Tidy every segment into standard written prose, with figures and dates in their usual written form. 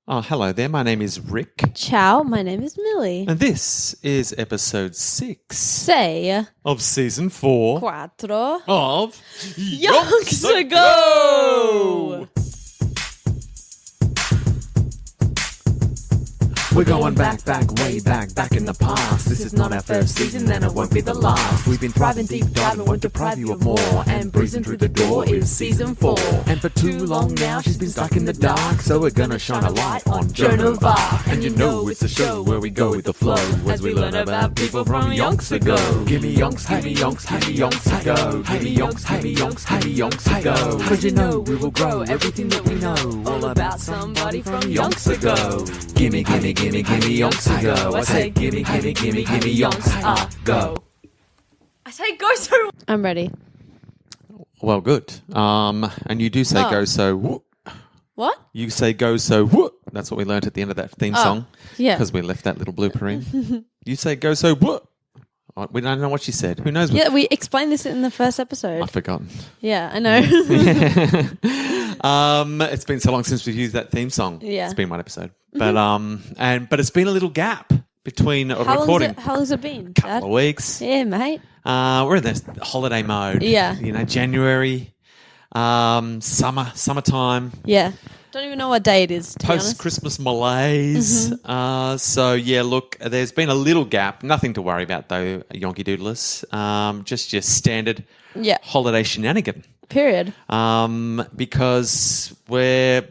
Oh, hello there. My name is Rick. Ciao, my name is Millie. And this is episode 6 Sei of season 4 quattro of Yonks Ago! We're going back, way back in the past. This is not our first season and it won't be the last. We've been thriving deep diving, won't deprive you of more. And breezing through the door is season 4. And for too long now she's been stuck in the dark, so we're gonna shine a light on Joan of Arc. And you know it's a show where we go with the flow as we learn about people from Yonks Ago. Gimme Yonks, hey me Yonks, hey me Yonks Ago. Hey me Yonks, hey me Yonks, hey me Yonks Ago. Cause you know we will grow everything that we know all about somebody from Yonks Ago. Gimme Yonks Ago. I say gimme Yonks Ago. I say go so... I'm ready. Well, good. And you do say go so whoop. What? You say go so whoop. That's what we learnt at the end of that theme song. Yeah. Because we left that little blooper in. You say go so whoop. We don't know what she said. Who knows? Yeah, we explained this in the first episode. I've forgotten. Yeah, I know. It's been so long since we've used that theme song. Yeah. It's been one episode. But but it's been a little gap between recording. How long's it been, Couple Dad? of weeks. Yeah, mate. We're in this holiday mode. Yeah. You know, January, summertime, Yeah. Don't even know what day it is, to be honest. post-Christmas malaise. So, yeah, look, there's been a little gap. Nothing to worry about, though, Yonky Doodlers. Just your standard holiday shenanigan. Period. Because we're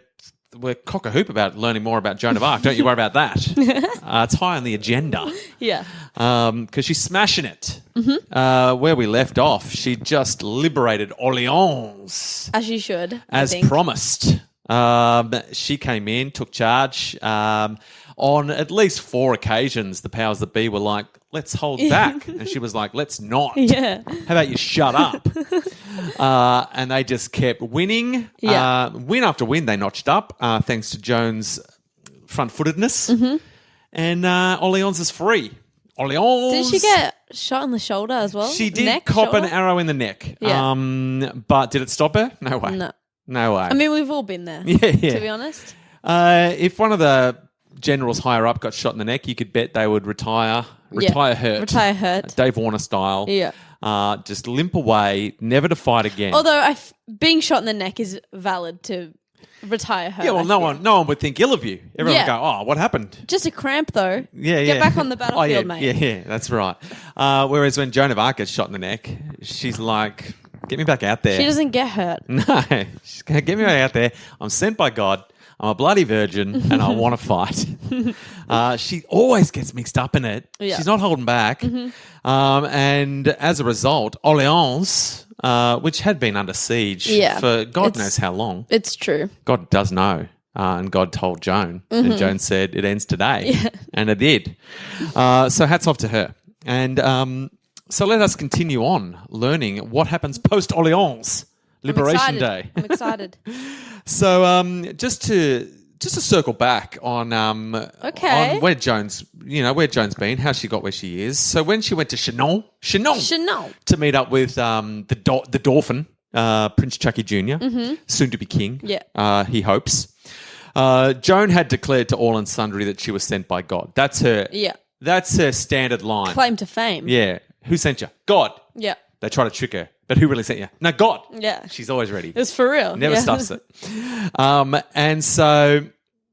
cock a hoop about learning more about Joan of Arc. Don't you worry about that. It's high on the agenda. Yeah. Because she's smashing it. Where we left off, she just liberated Orleans. As you should, As I think. promised. She came in, took charge. On at least 4 occasions, the powers that be were like, let's hold back. And she was like, let's not. Yeah. How about you shut up? And they just kept winning. Yeah. Win after win, they notched up, thanks to Joan's front-footedness. And Orleans is free. Orleans. Did she get shot in the shoulder as well? She did Neck, cop an shoulder? arrow in the neck. Yeah. But did it stop her? No way. No. No way. I mean, we've all been there, yeah. to be honest. If one of the generals higher up got shot in the neck, you could bet they would retire hurt. Retire hurt. Dave Warner style. Yeah. Just limp away, never to fight again. Although being shot in the neck is valid to retire hurt. yeah, well, no one would think ill of you. Everyone would go, oh, what happened? Just a cramp, though. Yeah, Get back on the battlefield, mate. Yeah, that's right. Whereas when Joan of Arc gets shot in the neck, she's like, get me back out there. She doesn't get hurt. No, she's going to get me back out there. I'm sent by God. I'm a bloody virgin and I want to fight. She always gets mixed up in it. Yeah. She's not holding back. And as a result, Orleans, which had been under siege for God knows how long. It's true. God does know. And God told Joan. And Joan said, it ends today. Yeah. And it did. So hats off to her. And so let us continue on learning what happens post-Orleans. Liberation Day. I'm excited. So just to circle back on where Joan's been, how she got where she is. So when she went to Chinon to meet up with the Dauphin, Prince Chucky Jr., soon to be king. Yeah. He hopes. Joan had declared to all and sundry that she was sent by God. That's her. Yeah. That's her standard line. Claim to fame. Yeah. Who sent you? God. Yeah. They try to trick her. But who really sent you? No, God. Yeah. She's always ready. It's for real. Never stuffs it. And so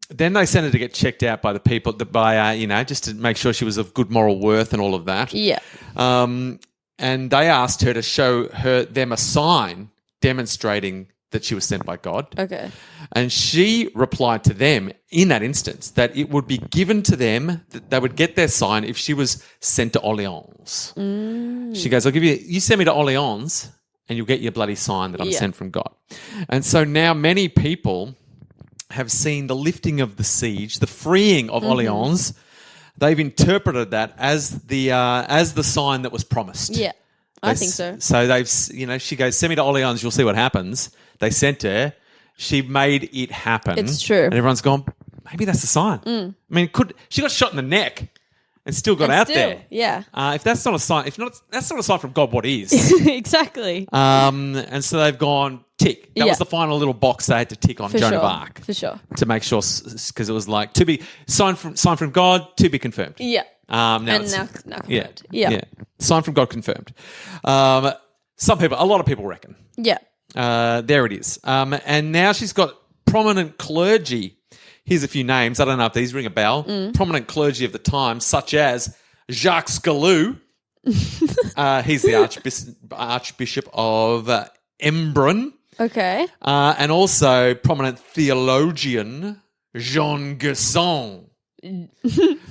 then they sent her to get checked out by the people, just to make sure she was of good moral worth and all of that. Yeah. And they asked her to show them a sign demonstrating that she was sent by God. Okay. And she replied to them in that instance that it would be given to them, that they would get their sign if she was sent to Orleans. She goes, you send me to Orleans and you'll get your bloody sign that I'm sent from God. And so now many people have seen the lifting of the siege, the freeing of Orleans. They've interpreted that as the sign that was promised. Yeah. I think so. So they've, she goes, send me to Orleans, you'll see what happens. They sent her. She made it happen. It's true. And everyone's gone, maybe that's the sign. I mean, she got shot in the neck. and still got And out still, there. yeah. If that's not a sign, that's not a sign from God, what is? Exactly. And so they've gone tick. That Yeah. was the final little box they had to tick on For Joan sure. of Arc For sure. to make sure, because it was like to be sign from God to be confirmed. Yeah. Now And it's- now yeah, confirmed. Yeah. sign from God confirmed. A lot of people reckon. Yeah. There it is. And now she's got prominent clergy. Here's a few names. I don't know if these ring a bell. Prominent clergy of the time, such as Jacques Scalou. He's the Archbishop of Embrun. Okay. And also prominent theologian Jean Gasson.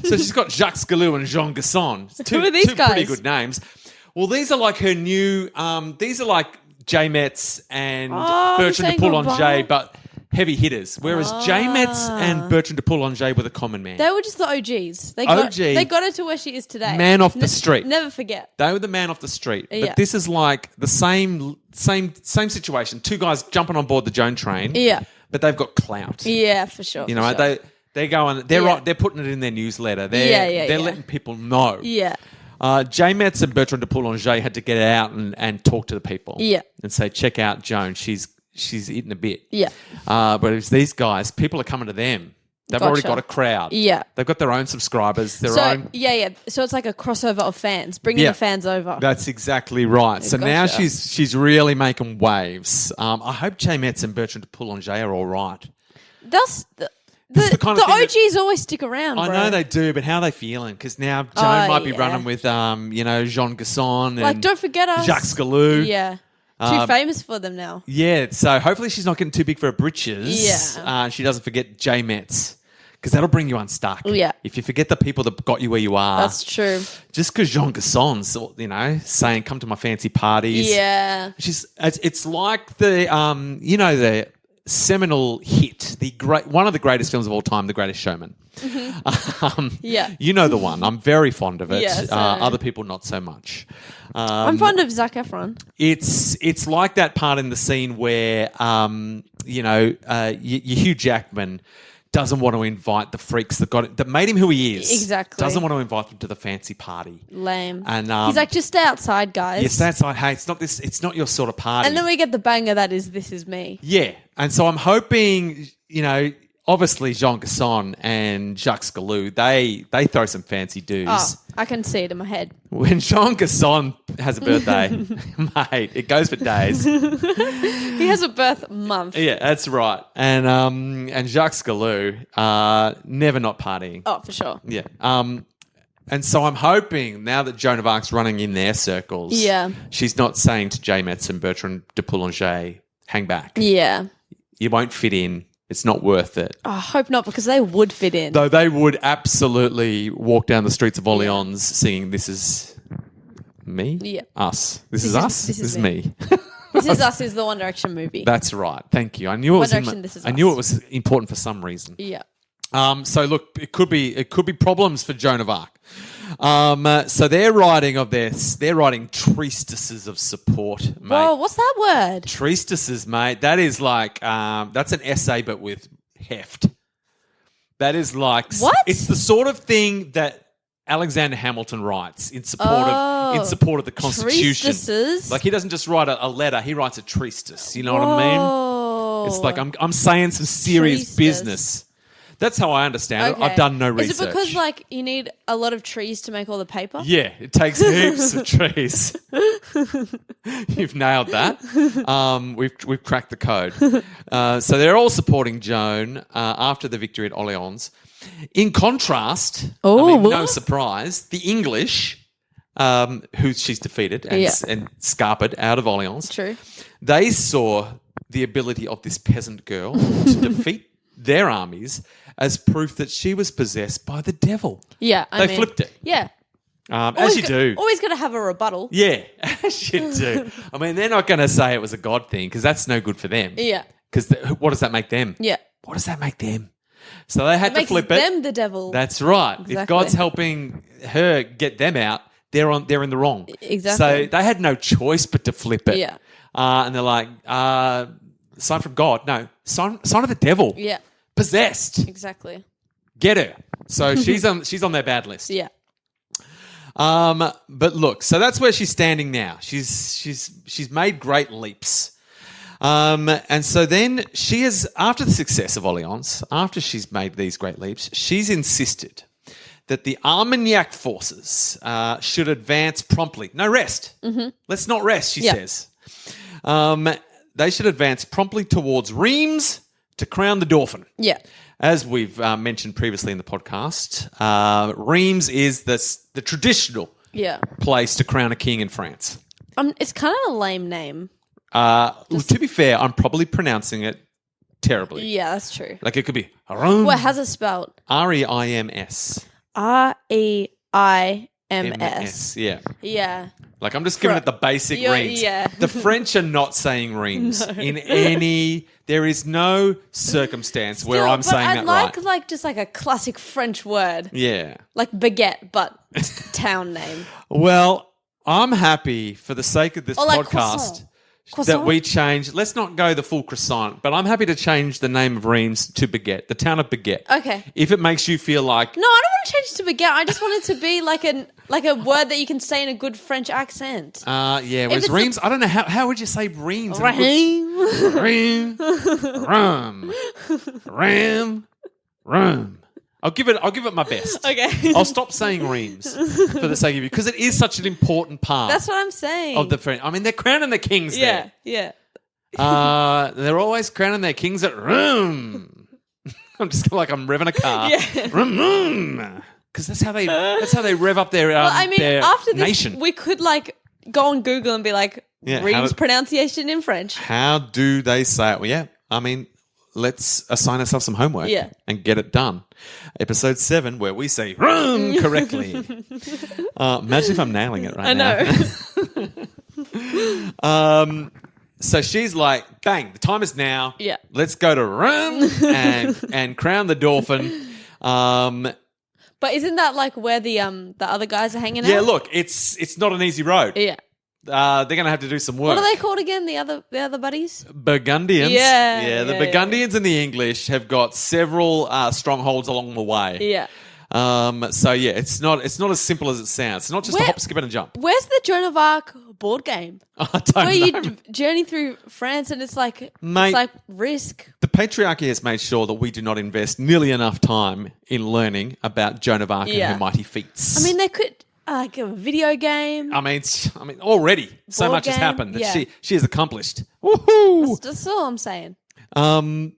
So she's got Jacques Scalou and Jean Gasson. Who are these two pretty guys? good names. Well, these are like her new. These are like J Metz and Bertrand de saying Poulengy, goodbye. but heavy hitters. Whereas J Metz and Bertrand de Poulengy were the common man. They were just the OGs. OG. They got her to where she is today. Man off the street. Never forget. They were the man off the street. Yeah. But this is like the same situation. Two guys jumping on board the Joan train. Yeah. But they've got clout. Yeah, for sure. You know, for sure. they're going. They're Yeah. right. They're putting it in their newsletter. They're letting people know. Yeah. J Metz and Bertrand de Poulengy had to get out and talk to the people. Yeah. And say, check out Joan. She's eating a bit. Yeah. But it's these guys. People are coming to them. They've already Gotcha. got a crowd. Yeah. They've got their own subscribers. Their So own. yeah. So it's like a crossover of fans, bringing Yeah. the fans over. That's exactly right. So now Gotcha. she's really making waves. I hope J Metz and Bertrand de Poulengy are all right. That's the the kind of thing that- OGs always stick around. I bro. know they do, but how are they feeling? Because now Joan might be yeah. running with, Jean Gasson and Like, don't forget us. Jacques Scalou. Yeah. Too famous for them now. Yeah, so hopefully she's not getting too big for her britches. Yeah. She doesn't forget J Metz. Because that'll bring you unstuck. Yeah. If you forget the people that got you where you are. That's true. Just because Jean Gasson's, saying, come to my fancy parties. Yeah. It's like the, the seminal hit, one of the greatest films of all time, The Greatest Showman. Yeah. You know the one. I'm very fond of it. Yes, I know. Other people not so much. I'm fond of Zac Efron. It's like that part in the scene where Hugh Jackman doesn't want to invite the freaks that made him who he is. Exactly. Doesn't want to invite them to the fancy party. Lame. And he's like, just stay outside, guys. yes, that's like, hey, it's not your sort of party. And then we get the banger that is This Is Me. Yeah. And so I'm hoping, obviously Jean Gasson and Jacques Scalou, they throw some fancy dues. Oh, I can see it in my head. When Jean Gasson has a birthday, mate, it goes for days. He has a birth month. Yeah, that's right. And Jacques Scalou, never not partying. Oh, for sure. Yeah. And so I'm hoping now that Joan of Arc's running in their circles, Yeah. she's not saying to J Metz and Bertrand de Poulengy, hang back. Yeah. You won't fit in. It's not worth it. Oh, I hope not, because they would fit in. Though they would absolutely walk down the streets of Orleans singing, "This is me, Yeah. us. This is us. this This is is me." This Is Us is the One Direction movie. That's right. Thank you. I knew it was. One Direction, This Is I knew Us. it was important for some reason. Yeah. So look, it could be problems for Joan of Arc. So they're writing treatises of support, mate. Whoa, what's that word? Treatises, mate. That is like that's an essay but with heft. That is like What? It's the sort of thing that Alexander Hamilton writes in support of the Constitution. Treatises? Like he doesn't just write a letter; he writes a treatise. You know what I mean? Whoa. It's like I'm saying some serious Treatise. business. That's how I understand it. Okay. I've done no research. Is it because like you need a lot of trees to make all the paper? Yeah, it takes heaps of trees. You've nailed that. We've cracked the code. So they're all supporting Joan after the victory at Orleans. In contrast, no what? surprise, the English, who she's defeated and scarpered out of Orleans, True. they saw the ability of this peasant girl to defeat their armies as proof that she was possessed by the devil. Yeah, They flipped it. Yeah. As you do. Always got to have a rebuttal. Yeah, as you do. I mean, they're not going to say it was a God thing because that's no good for them. Yeah. Because what does that make them? Yeah. What does that make them? So they had to Makes flip them it. the devil. That's right. If Exactly. God's helping her get them out, they're in the wrong. Exactly. So they had no choice but to flip it. Yeah. And they're like, sign from God. No, sign of the devil. Yeah. Possessed. Exactly. Get her. So she's on their bad list. Yeah. But look, so that's where she's standing now. She's made great leaps. And so then she is, after the success of Orleans, after she's made these great leaps, she's insisted that the Armagnac forces should advance promptly. No rest. Mm-hmm. Let's not rest, she says. They should advance promptly towards Reims to crown the Dauphin. Yeah. As we've mentioned previously in the podcast, Reims is the traditional place to crown a king in France. It's kind of a lame name. To be fair, I'm probably pronouncing it terribly. Yeah, that's true. Like it could be Reims. Well, how's it spelled? Reims. Reims. Yeah. Yeah. Like I'm just giving it the basic Reims. Yeah. The French are not saying Reims in any. There is no circumstance where I'm saying that right. Like just like a classic French word. Yeah. Like baguette, but town name. Well, I'm happy for the sake of this like podcast. Croissant? That we change. Let's not go the full croissant, but I'm happy to change the name of Reims to Baguette, the town of Baguette. Okay. If it makes you feel like No, I don't want to change it to baguette. I just want it to be like a word that you can say in a good French accent. yeah. Whereas Reims, I don't know how would you say Reims? Reims. Ram. I'll give it my best. Okay. I'll stop saying Reims for the sake of you because it is such an important part. That's what I'm saying. Of the French. I mean, they're crowning the kings there. Yeah. They're always crowning their kings at Rome. I'm just like I'm revving a car. Yeah. Rome. Because that's how they rev up their their after this, nation. we could like go on Google and be like Reims pronunciation in French. How do they say it? Well, yeah. I mean, let's assign ourselves some homework and get it done. Episode 7, where we say Rome correctly. Imagine if I'm nailing it right now. I know. So she's like, bang, the time is now. Yeah. Let's go to Rome and crown the Dauphin. But isn't that like where the other guys are hanging out? Yeah, look, it's not an easy road. Yeah. They're going to have to do some work. What are they called again? The other buddies? Burgundians. Yeah. The Burgundians and the English have got several strongholds along the way. Yeah. So yeah, it's not as simple as it sounds. It's not just a hop, skip, and a jump. Where's the Joan of Arc board game? I don't know. Where you journey through France and it's like risk. The patriarchy has made sure that we do not invest nearly enough time in learning about Joan of Arc and her mighty feats. I mean, they could like a video game. I mean, already so much has happened that she has accomplished. Woohoo! That's all I'm saying. So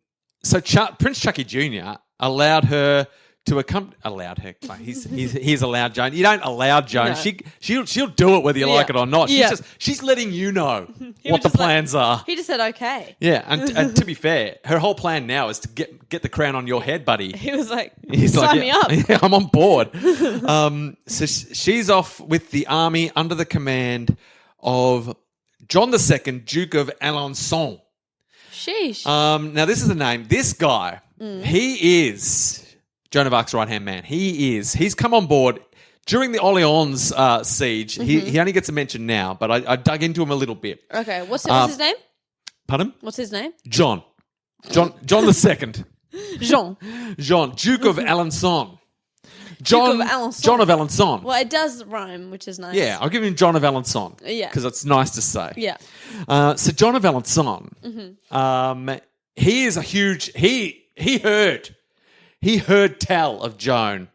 Prince Chucky Jr. allowed her to accompany. Allowed her. He's allowed Joan. You don't allow Joan. No. She'll do it whether you like it or not. She's letting you know what the plans are. He just said okay. Yeah, and to be fair, her whole plan now is to get the crown on your head, buddy. He was like, sign me up. Yeah, I'm on board. So she's off with the army under the command of John II, Duke of Alençon. Sheesh. Now, this is the name. This guy, he is Joan of Arc's right-hand man. He's come on board during the Orleans siege. He only gets a mention now, but I dug into him a little bit. Okay, what's his name? Pardon? What's his name? John II. Jean, Duke of Alençon. John of Alençon. Well, it does rhyme, which is nice. Yeah, I'll give him John of Alençon. Yeah. Because it's nice to say. Yeah. So John of Alençon, he is a huge... He heard tell of Joan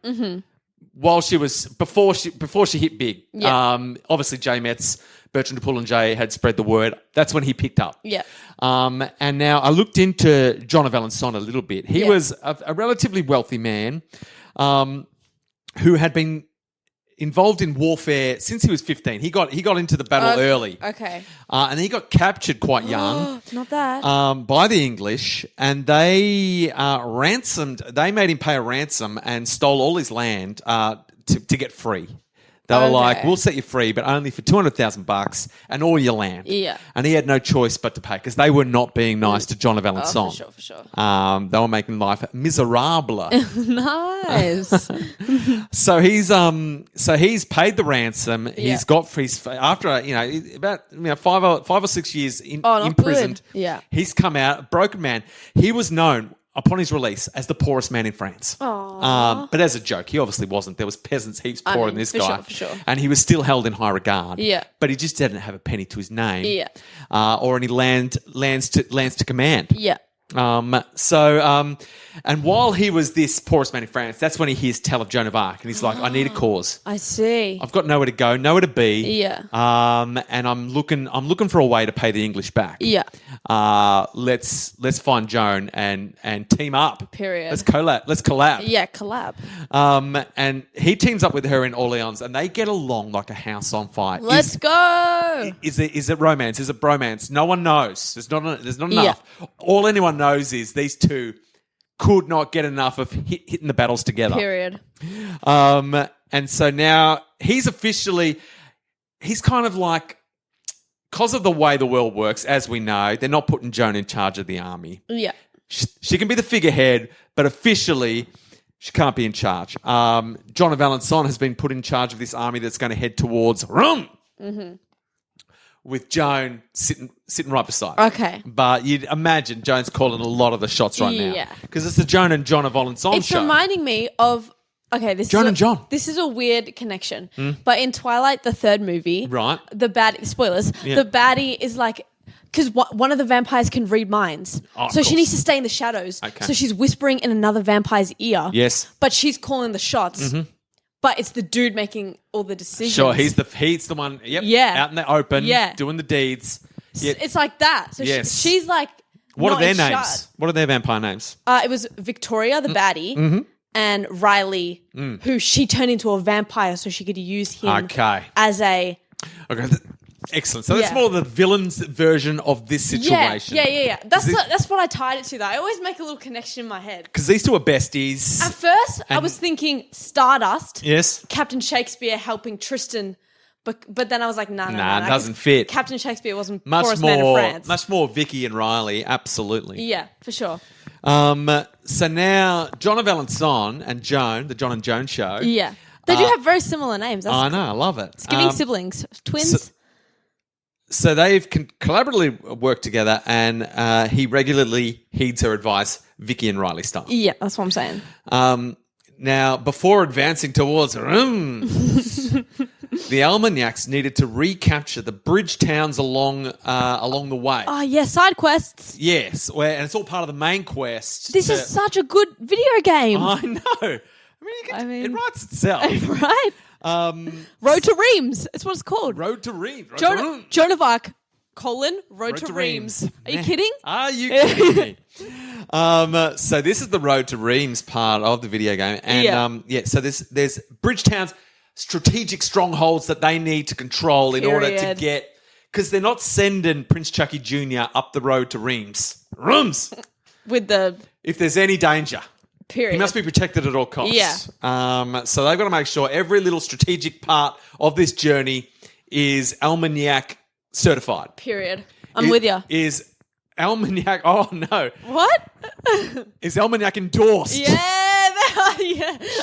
while she was... Before she hit big. Yeah. Obviously, Jay Metz, Bertrand de Poulengy had spread the word. That's when he picked up. Yeah. And now I looked into John of Alençon a little bit. He was a relatively wealthy man who had been involved in warfare since he was 15. He got into the battle early. Okay. And he got captured quite young. Not that. By the English, and they they made him pay a ransom and stole all his land to get free. They were like, we'll set you free, but only for $200,000 and all your land. Yeah. And he had no choice but to pay because they were not being nice to John of Alençon. For sure. They were making life miserable. Nice. So he's paid the ransom. He's got free after about 5 or 6 years imprisoned. Good. Yeah. He's come out, a broken man. He was known. upon his release as the poorest man in France. But as a joke, he obviously wasn't. There was peasants heaps poorer than this guy. For sure. And he was still held in high regard. Yeah. But he just didn't have a penny to his name. Yeah. Or any lands to command. Yeah. And while he was this poorest man in France, that's when he hears tell of Joan of Arc, and he's like, I need a cause. I see. I've got nowhere to go, nowhere to be. Yeah. And I'm looking for a way to pay the English back. Yeah. Let's find Joan and team up. Period. Let's collab. Yeah, collab. And he teams up with her in Orleans, and they get along like a house on fire. Let's go. Is it romance? Is it bromance? No one knows. There's not enough. Yeah. All anyone knows is these two could not get enough of hitting the battles together. Period. And so now he's kind of like, because of the way the world works, as we know, they're not putting Joan in charge of the army. Yeah. She can be the figurehead, but officially she can't be in charge. John of Alençon has been put in charge of this army that's going to head towards Rome. Mm-hmm. With Joan sitting right beside her. Okay. But you'd imagine Joan's calling a lot of the shots right now. Yeah. Because it's the Joan and John of Alençon It's show. reminding me of... Okay, Joan and John. This is a weird connection. But in Twilight, the third movie... Right. The baddie... Spoilers. Yeah. The baddie is like... Because one of the vampires can read minds. Oh, of so she course. needs to stay in the shadows. Okay. So she's whispering in another vampire's ear. Yes. But she's calling the shots. But it's the dude making all the decisions. Sure, he's the one, Yeah. out in the open, Yeah. doing the deeds. Yep. It's like that. So Yes. she's like... What not are their in names? shot. What are their vampire names? It was Victoria, the baddie, and Riley, who she turned into a vampire so she could use him as a... Okay, excellent. So that's Yeah. more the villain's version of this situation. Yeah. That's what I tied it to, though. I always make a little connection in my head. Because these two are besties. At first, I was thinking Stardust. Yes. Captain Shakespeare helping Tristan, but then I was like, no, it doesn't fit. Captain Shakespeare wasn't Much poorest man in more, France. much more Vicky and Riley, absolutely. Yeah, for sure. So now John of Alençon and Joan, the John and Joan show. Yeah. They do have very similar names. I know, I love it. It's giving siblings. Twins. So they've collaboratively worked together, and he regularly heeds her advice, Vicky and Riley style. Yeah, that's what I'm saying. Now, before advancing towards Rome, the Armagnacs needed to recapture the bridge towns along the way. Oh, yeah, side quests. Yes, and it's all part of the main quest. This is such a good video game. I know. It writes itself. Right? Road to Reims. It's what it's called. Road to Reims. Joan of Arc, Road to Reims. Are you kidding? Are you kidding me? So this is the Road to Reims part of the video game. And so there's bridge towns, strategic strongholds that they need to control in order to get... Because they're not sending Prince Chucky Jr. up the road to Reims. With the... If there's any danger. Period. He must be protected at all costs. Yeah. So they've got to make sure every little strategic part of this journey is Armagnac certified. Period. I'm with you. Is Armagnac... Oh, no. What? Is Armagnac endorsed? Yeah.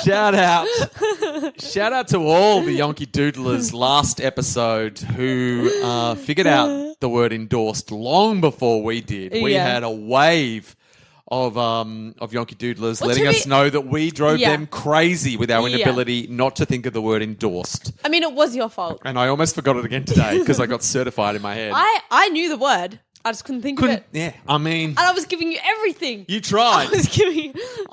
Shout out to all the Yonky Doodlers last episode who figured out the word endorsed long before we did. We had a wave of Yonky Doodlers letting us know that we drove them crazy with our inability not to think of the word endorsed. I mean, it was your fault. And I almost forgot it again today because I got certified in my head. I knew the word. I just couldn't think of it. Yeah, I mean... And I was giving you everything. You tried.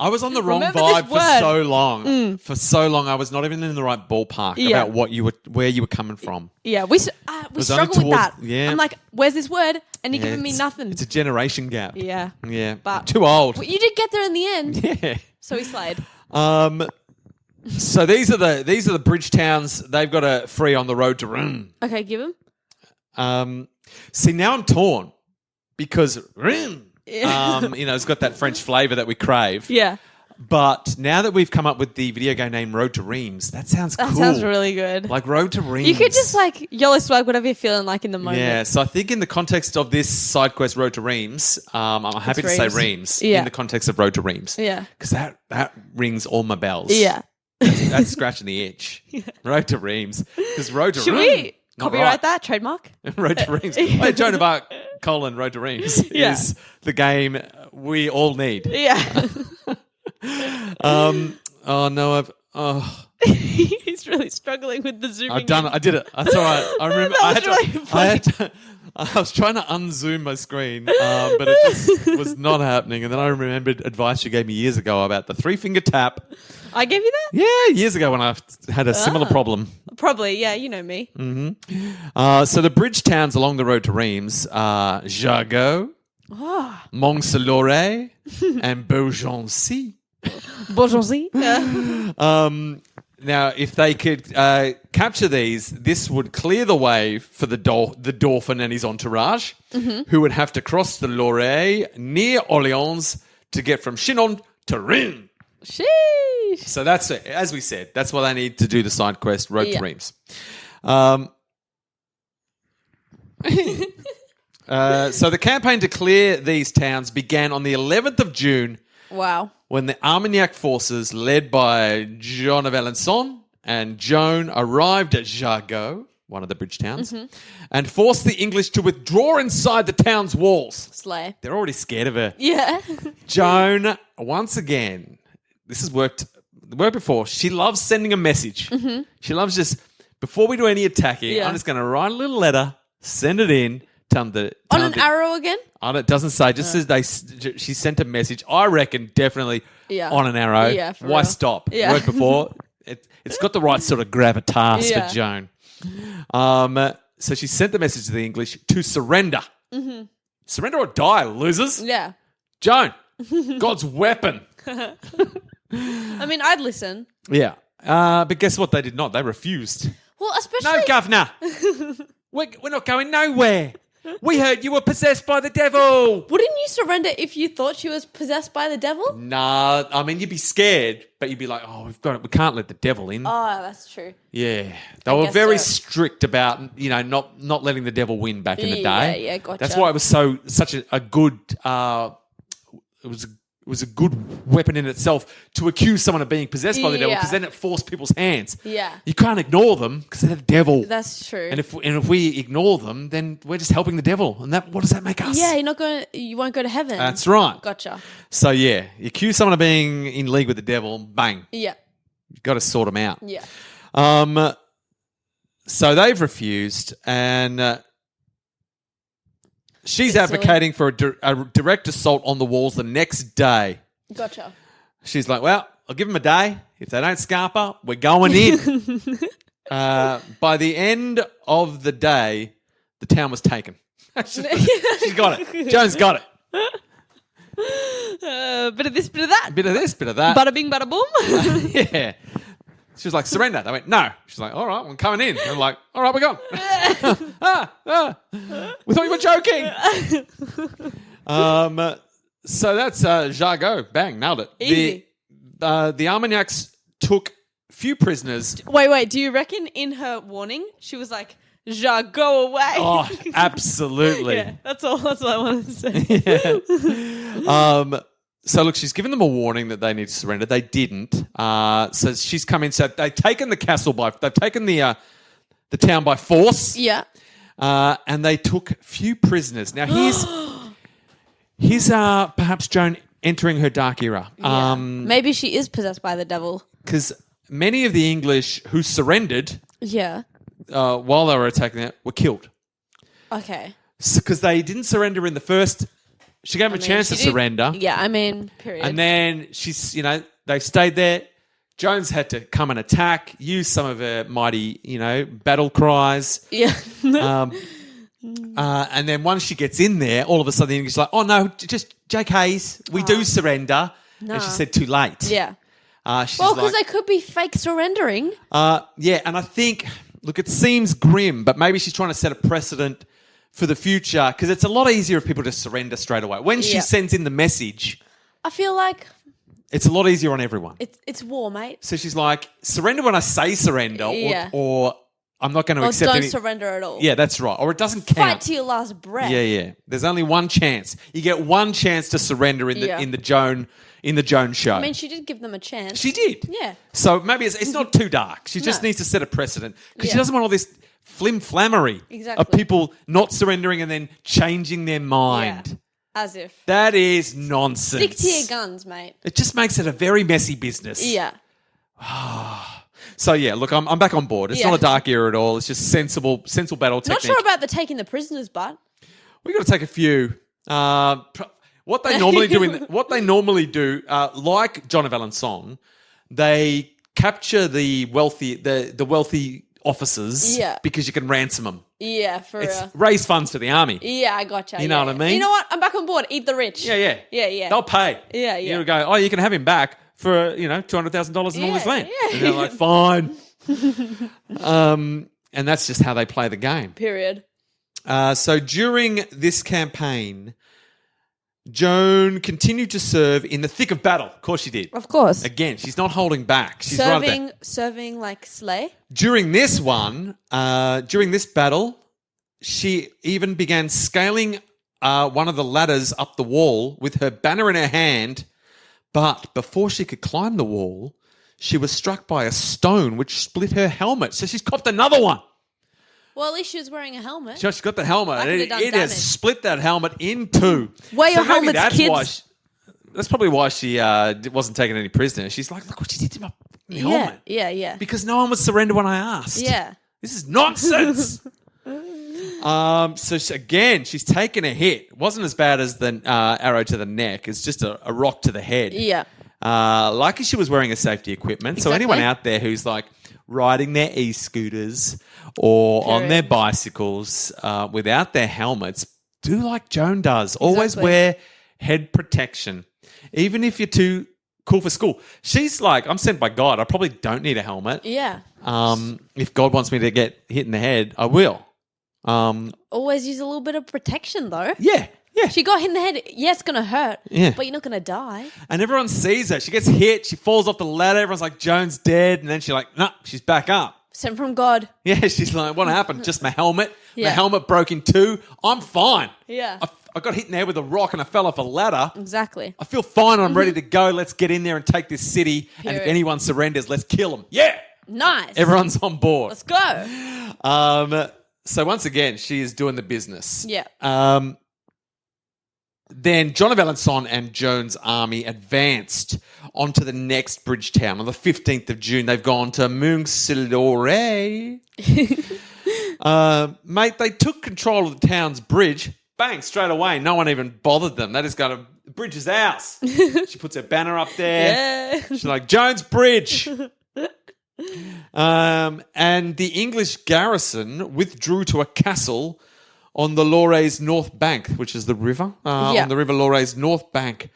I was on the wrong vibe for so long. For so long, I was not even in the right ballpark about where you were coming from. Yeah, we struggle with that. Yeah. I'm like, where's this word? And you're giving me nothing. It's a generation gap. Yeah. Yeah. But too old. Well, you did get there in the end. Yeah. So we slayed. So these are the bridge towns they've got to free on the road to Rome. Okay, give them. See, now I'm torn because Rome, it's got that French flavour that we crave. Yeah. But now that we've come up with the video game name Road to Reims, that sounds cool. That sounds really good. Like Road to Reims. You could just yellow swag, whatever you're feeling like in the moment. Yeah, so I think in the context of this side quest Road to Reims, I'm happy to say Reims in the context of Road to Reims. Yeah. Because that rings all my bells. Yeah. That's scratching the itch. Yeah. Road to Reims. Because Road to Reims. Should we copyright that? Trademark? Road to Reims. Joan of Arc, Road to Reims is the game we all need. Yeah. Oh no, He's really struggling with the zooming. I've done it. I did it. That's all right. I remember. I was trying to unzoom my screen, but it just was not happening. And then I remembered advice you gave me years ago about the 3-finger tap. I gave you that? Yeah, years ago when I had a similar problem. Probably, yeah, you know me. So the bridge towns along the road to Reims are Jargeau, Mont-Saint-Laurent, and Beaugency. Beaugency? Yeah. Now, if they could capture these, this would clear the way for the Dauphin and his entourage, who would have to cross the Loire near Orleans to get from Chinon to Reims. Sheesh. So that's it. As we said, that's why they need to do the side quest, Road to Reims. So the campaign to clear these towns began on the 11th of June. Wow. When the Armagnac forces, led by John of Alençon and Joan, arrived at Jargeau, one of the bridge towns, and forced the English to withdraw inside the town's walls. Slay. They're already scared of her. Yeah. Joan, once again, this has worked before. She loves sending a message. She loves just, before we do any attacking, I'm just going to write a little letter, send it in. On an arrow again? It doesn't say. Just says she sent a message. I reckon definitely on an arrow. Yeah, for Why real. stop? Yeah. Worked before. It's got the right sort of gravitas for Joan. So she sent the message to the English to surrender. Surrender or die, losers. Yeah. Joan, God's weapon. I mean, I'd listen. Yeah. But guess what? They did not. They refused. Well, especially... No, governor. We're not going nowhere. We heard you were possessed by the devil. Wouldn't you surrender if you thought she was possessed by the devil? Nah, I mean, you'd be scared, but you'd be like, oh, we can't let the devil in. Oh, that's true. Yeah. They were very so. strict about, not letting the devil win back in the day. Yeah, gotcha. That's why it was such a good, it was a good weapon in itself to accuse someone of being possessed by the devil, because then it forced people's hands. Yeah. You can't ignore them because they're the devil. That's true. And if we ignore them, then we're just helping the devil. And what does that make us? Yeah, you won't go to heaven. That's right. Gotcha. So you accuse someone of being in league with the devil, bang. Yeah. You've got to sort them out. Yeah. So they've refused, and she's advocating for a direct assault on the walls the next day. Gotcha. She's like, well, I'll give them a day. If they don't scarper, we're going in. By the end of the day, the town was taken. She's got it. Joan's got it. Bit of this, bit of that. Bit of this, bit of that. Bada bing, bada boom. Yeah. She was like, surrender. They went, no. She's like, all right, I'm coming in. I'm like, all right, we're gone. We thought you were joking. So that's Jargeau. Bang, nailed it. Easy. The Armagnacs took few prisoners. Wait. Do you reckon in her warning she was like, Jargeau, go away? Oh, absolutely. Yeah, that's all I wanted to say. Yeah. So look, she's given them a warning that they need to surrender. They didn't. So she's come in. So they've taken the castle they've taken the town by force. Yeah. And they took few prisoners. Now here's perhaps Joan entering her dark era. Yeah. Maybe she is possessed by the devil. Because many of the English who surrendered, while they were attacking it, were killed. Okay. Because they didn't surrender in the first. She gave them a chance to surrender. Yeah, period. And then they stayed there. Jones had to come and attack, use some of her mighty, battle cries. Yeah. And then once she gets in there, all of a sudden the English are like, oh no, just JKs, we do surrender. No. And she said too late. Yeah. Because they could be fake surrendering. Yeah, and I think, look, it seems grim, but maybe she's trying to set a precedent for the future, because it's a lot easier if people just surrender straight away. When she sends in the message, I feel like it's a lot easier on everyone. It's war, mate. So she's like, surrender when I say surrender, or I'm not going to accept don't surrender at all. Yeah, that's right. Or it doesn't count. Fight to your last breath. Yeah. There's only one chance. You get one chance to surrender in the Joan show. I mean, she did give them a chance. She did. Yeah. So maybe it's not too dark. She just needs to set a precedent, because she doesn't want all this flim-flammery of people not surrendering and then changing their mind. As if. That is nonsense. Stick to your guns, mate. It just makes it a very messy business. Yeah. So, yeah, look, I'm back on board. It's not a dark era at all. It's just sensible battle technique. Not sure about the taking the prisoners, but... We've got to take a few. What they normally do, like John of Alençon, they capture the wealthy officers because you can ransom them. Yeah, for it's raise funds for the army. Yeah, I gotcha. You know what I mean? You know what? I'm back on board. Eat the rich. Yeah. They'll pay. Yeah. You go, oh, you can have him back for, $200,000 and all his land. Yeah. And they're like, fine. And that's just how they play the game. Period. So during this campaign, Joan continued to serve in the thick of battle. Of course she did. Of course. Again, she's not holding back. She's serving like slay. During this battle, she even began scaling one of the ladders up the wall with her banner in her hand. But before she could climb the wall, she was struck by a stone which split her helmet. So she's copped another one. Well, at least she was wearing a helmet. She's got the helmet. It has split that helmet in two. Wear your helmets, kids. That's probably why she wasn't taking any prisoners. She's like, look what she did to my helmet. Yeah. Because no one would surrender when I asked. Yeah. This is nonsense. She's taken a hit. It wasn't as bad as the arrow to the neck. It's just a rock to the head. Yeah. Lucky she was wearing her safety equipment. Exactly. So anyone out there who's like riding their e-scooters or on their bicycles without their helmets, do like Joan does. Always wear head protection. Even if you're too cool for school. She's like, I'm sent by God. I probably don't need a helmet. Yeah. If God wants me to get hit in the head, I will. Always use a little bit of protection, though. Yeah. She got hit in the head. Yeah, it's going to hurt. Yeah. But you're not going to die. And everyone sees her. She gets hit. She falls off the ladder. Everyone's like, Joan's dead. And then she's like, nah, she's back up. Sent from God. Yeah, she's like, what happened? Just my helmet. Yeah. My helmet broke in two. I'm fine. Yeah. I got hit in there with a rock and I fell off a ladder. Exactly. I feel fine. I'm ready to go. Let's get in there and take this city. Period. And if anyone surrenders, let's kill them. Yeah. Nice. Everyone's on board. Let's go. So once again, she is doing the business. Yeah. Then John of Alençon and Joan's army advanced onto the next bridge town on the 15th of June. They've gone to Mont-Saint-Laurent. Mate, they took control of the town's bridge. Bang, straight away. No one even bothered them. They just go to, the bridge is ours. She puts her banner up there. Yeah. She's like, Joan's Bridge. And the English garrison withdrew to a castle on the Loire's north bank, which is the river, on the River Loire's north bank.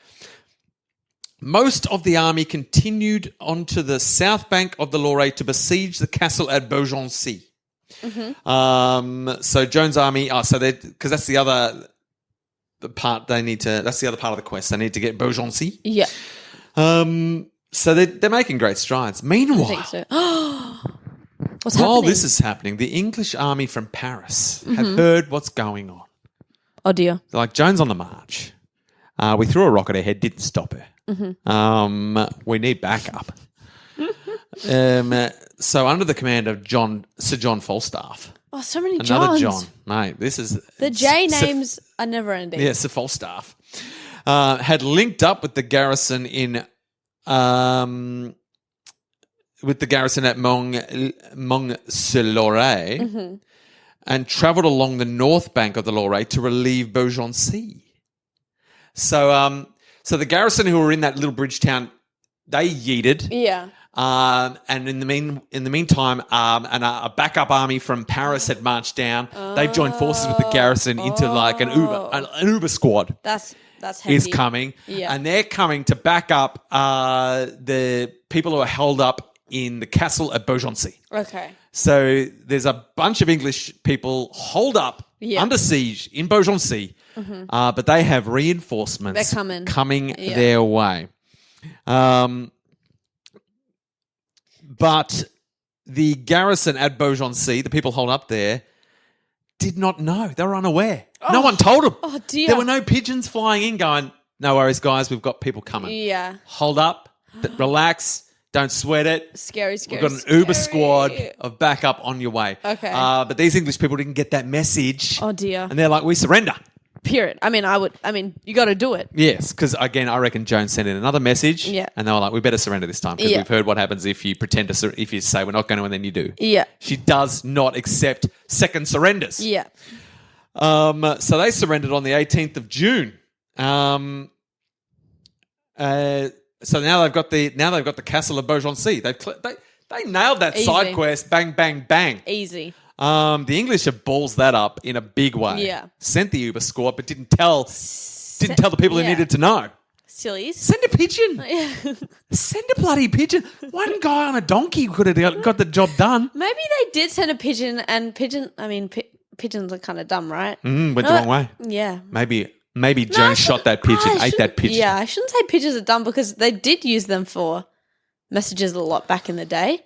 Most of the army continued onto the south bank of the Loire to besiege the castle at Beaugency. Mm-hmm. So Joan's army, because that's the other part that's the other part of the quest. They need to get Beaugency. Yeah. So they're making great strides. Meanwhile, I think so. What's happening? While this is happening, the English army from Paris have heard what's going on. Oh, dear. They're like, Joan's on the march. We threw a rock at her head, didn't stop her. Mm-hmm. We need backup. So under the command of Sir John Falstaff. Oh, so many Johns. Another John. Mate, this is... The J names are never ending. Yeah, Sir Falstaff. Had linked up with the garrison at Mont-Saint-Laurent and travelled along the north bank of the Loire to relieve Beaugency. So the garrison who were in that little bridge town, they yeeted. Yeah. And in the meantime, a backup army from Paris had marched down. They've joined forces with the garrison into like an Uber squad. That's heavy. Is coming. Yeah. And they're coming to back up the people who are held up in the castle at Beaugency. Okay. So there's a bunch of English people holed up under siege in Beaugency, but they have reinforcements coming their way. But the garrison at Beaugency, the people holed up there, did not know. They were unaware. No one told them. Oh, dear. There were no pigeons flying in going, no worries, guys, we've got people coming. Yeah. Hold up, relax. Don't sweat it. Scary. We've got an Uber squad of backup on your way. Okay. But these English people didn't get that message. Oh, dear. And they're like, we surrender. Period. I mean, you got to do it. Yes, because again, I reckon Joan sent in another message, and they were like, "We better surrender this time because we've heard what happens if you pretend to, if you say we're not going to, and then you do." Yeah, she does not accept second surrenders. Yeah. So they surrendered on the 18th of June. So now they've got the castle of Beaugency. They nailed that side quest. Bang, bang, bang. Easy. The English have balls that up in a big way. Yeah. Sent the Uber squad, but didn't tell the people who needed to know. Sillies. Send a pigeon. Send a bloody pigeon. One guy on a donkey could have got the job done. Maybe they did send a pigeon, and pigeons are kind of dumb, right? Went the wrong way. Yeah. Maybe Joan shot that pigeon, ate that pigeon. Yeah, I shouldn't say pigeons are dumb because they did use them for messages a lot back in the day.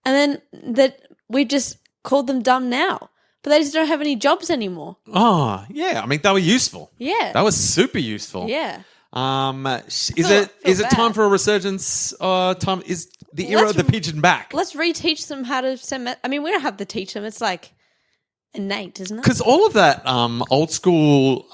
And then we've just called them dumb now. But they just don't have any jobs anymore. Oh, yeah. I mean, they were useful. Yeah. That was super useful. Yeah. Is it time for a resurgence? Is the era of the pigeon back? Let's reteach them how to send. We don't have to teach them. It's like innate, isn't it? Because all of that old school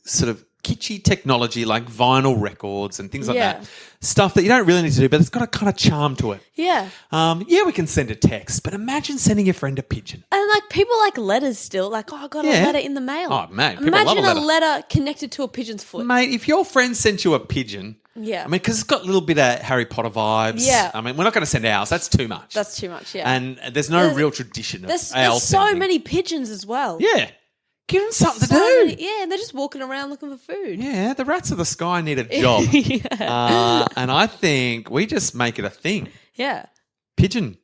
sort of kitschy technology like vinyl records and things like that, stuff that you don't really need to do, but it's got a kind of charm to it. Yeah. We can send a text, but imagine sending your friend a pigeon. And like people like letters still. Like, I got a letter in the mail. Oh, mate, people imagine love a letter connected to a pigeon's foot. Mate, if your friend sent you a pigeon, because it's got a little bit of Harry Potter vibes. Yeah. We're not going to send ours. That's too much. That's too much, yeah. And there's no real tradition of there's owl so sending. many pigeons as well. Yeah. Give them something to do. And they're just walking around looking for food. Yeah, the rats of the sky need a job. And I think we just make it a thing. Yeah. Pigeon.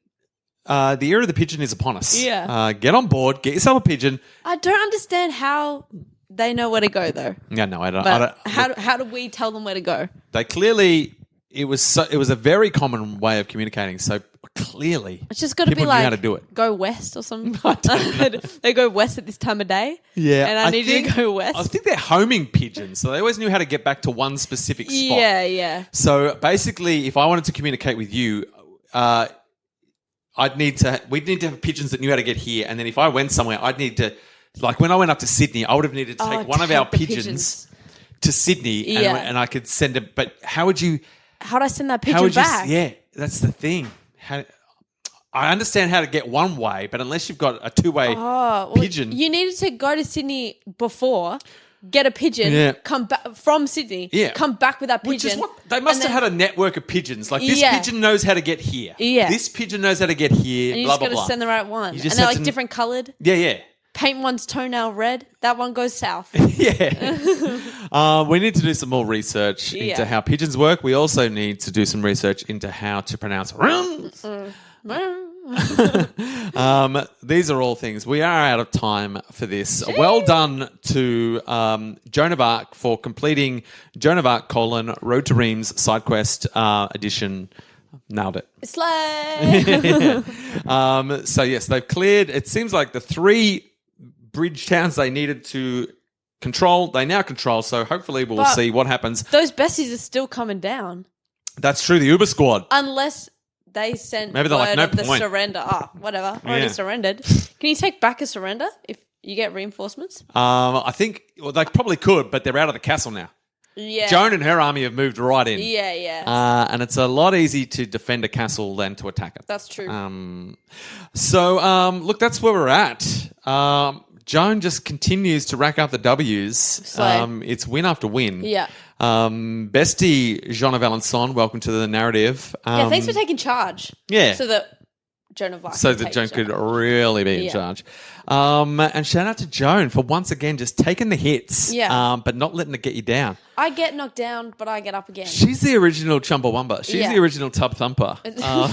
The era of the pigeon is upon us. Yeah. Get on board. Get yourself a pigeon. I don't understand how they know where to go, though. Yeah, no, I don't. But how do we tell them where to go? They clearly... It was a very common way of communicating. So clearly, it's just got to be knew like how to do it. Go west or something. I don't know. They go west at this time of day. Yeah, and I need you to go west. I think they're homing pigeons, so they always knew how to get back to one specific spot. Yeah. So basically, if I wanted to communicate with you, we'd need to have pigeons that knew how to get here, and then if I went somewhere, I'd need to, like when I went up to Sydney, I would have needed to take one of our pigeons to Sydney, and I could send it. But how would I send that pigeon back? Yeah, that's the thing. I understand how to get one way, but unless you've got a two-way pigeon. You needed to go to Sydney before, get a pigeon, come back from Sydney, come back with that pigeon. Which is what, they must have had a network of pigeons. Like this pigeon knows how to get here. Yeah. This pigeon knows how to get here, and you blah, just blah, got blah. to send the right one. And they're like different coloured. Yeah. Paint one's toenail red, that one goes south. Yeah. We need to do some more research into how pigeons work. We also need to do some research into how to pronounce runs. These are all things. We are out of time for this. Gee. Well done to Joan of Arc for completing Joan of Arc : Road to Reims side quest edition. Nailed it. Slay. So yes, they've cleared. It seems like the 3 bridge towns they needed to control, they now control. So hopefully we'll see what happens. Those Bessies are still coming down. That's true. The Uber squad. Unless they sent maybe they're word like, no of the point. surrender. Whatever. Already surrendered. Can you take back a surrender if you get reinforcements? I think they probably could, but they're out of the castle now. Yeah. Joan and her army have moved right in. Yeah. And it's a lot easier to defend a castle than to attack it. That's true. Look, that's where we're at. Joan just continues to rack up the W's. It's win after win. Yeah. Bestie Joan of Arc, welcome to the narrative. Thanks for taking charge. Yeah. So that Joan of Arc Joan could really be in charge. And shout out to Joan for once again just taking the hits, but not letting it get you down. I get knocked down, but I get up again. She's the original Chumbawamba. She's the original tub thumper.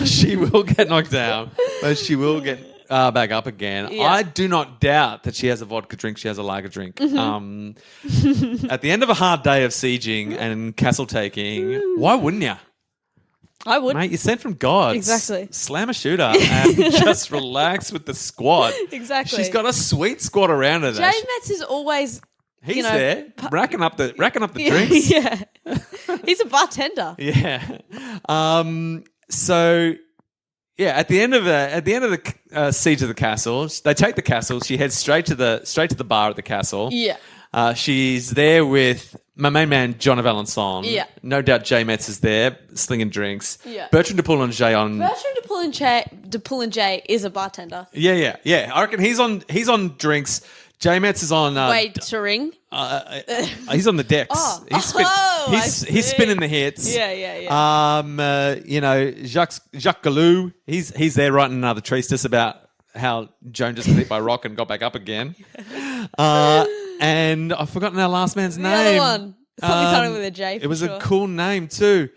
She will get knocked down, but she will get back up again. Yeah. I do not doubt that she has a vodka drink, she has a lager drink. Mm-hmm. At the end of a hard day of sieging and castle taking, why wouldn't you? I would. Mate, you're sent from God. Exactly. Slam a shooter and just relax with the squad. Exactly. She's got a sweet squad around her. James Metz is always... He's there, racking up the drinks. Yeah. He's a bartender. Yeah. At the end of the siege of the castle, they take the castle. She heads straight to the bar at the castle. Yeah. She's there with my main man, John of Alençon. Yeah. No doubt Jay Metz is there, slinging drinks. Yeah. Bertrand de Poulenjay on... Bertrand de Poulenjay is a bartender. Yeah. I reckon he's on drinks. Jay Metz is on... Waitering. he's on the decks. Oh. He's spinning the hits. Yeah. Jacques Galou, he's there writing another treatise about how Joan just got hit by a rock and got back up again. And I've forgotten our last man's The name. other one. Something starting with a J. It was sure. a cool name too.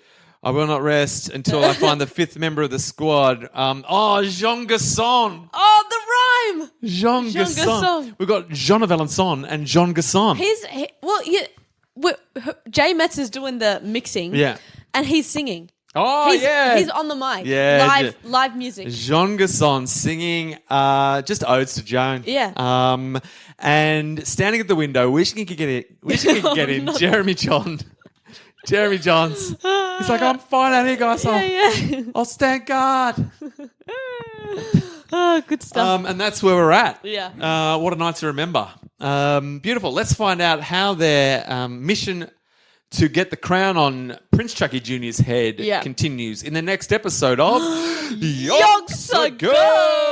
I will not rest until I find the fifth member of the squad. Jean Gasson. Oh, the rhyme. Jean Gasson. Gasson. We've got Joan of Alençon and Jean Gasson. Jay Metz is doing the mixing. Yeah. And he's singing. Oh, He's on the mic. Yeah. Live music. Jean Gasson singing just odes to Joan. Yeah. And standing at the window, wishing he could get in. Jeremy Johns. He's like, I'm fine out here, guys. I'll stand guard. Oh, good stuff. And that's where we're at. Yeah. What a night to remember. Beautiful. Let's find out how their mission to get the crown on Prince Chucky Jr.'s head continues in the next episode of Yonks Ago!